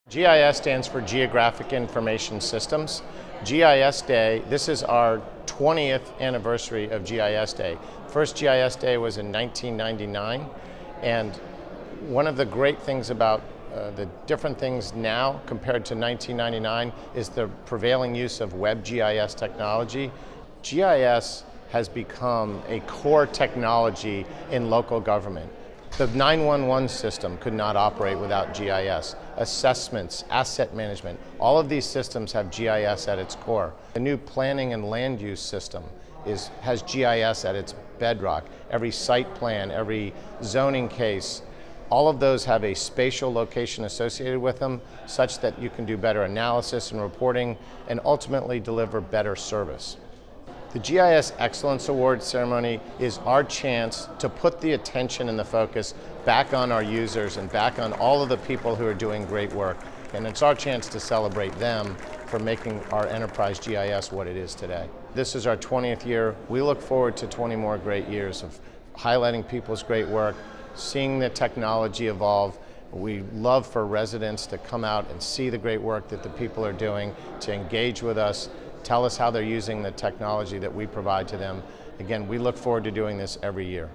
GIS stands for Geographic Information Systems. GIS Day, this is our 20th anniversary of GIS Day. First GIS Day was in 1999, and one of the great things about the different things now compared to 1999 is the prevailing use of WebGIS technology. GIS has become a core technology in local government. The 911 system could not operate without GIS. Assessments, asset management, all of these systems have GIS at its core. The new planning and land use system has GIS at its bedrock. Every site plan, every zoning case, all of those have a spatial location associated with them such that you can do better analysis and reporting and ultimately deliver better service. The GIS Excellence Award ceremony is our chance to put the attention and the focus back on our users and back on all of the people who are doing great work. And it's our chance to celebrate them for making our enterprise GIS what it is today. This is our 20th year. We look forward to 20 more great years of highlighting people's great work, seeing the technology evolve. We love for residents to come out and see the great work that the people are doing, to engage with us, tell us how they're using the technology that we provide to them. Again, we look forward to doing this every year.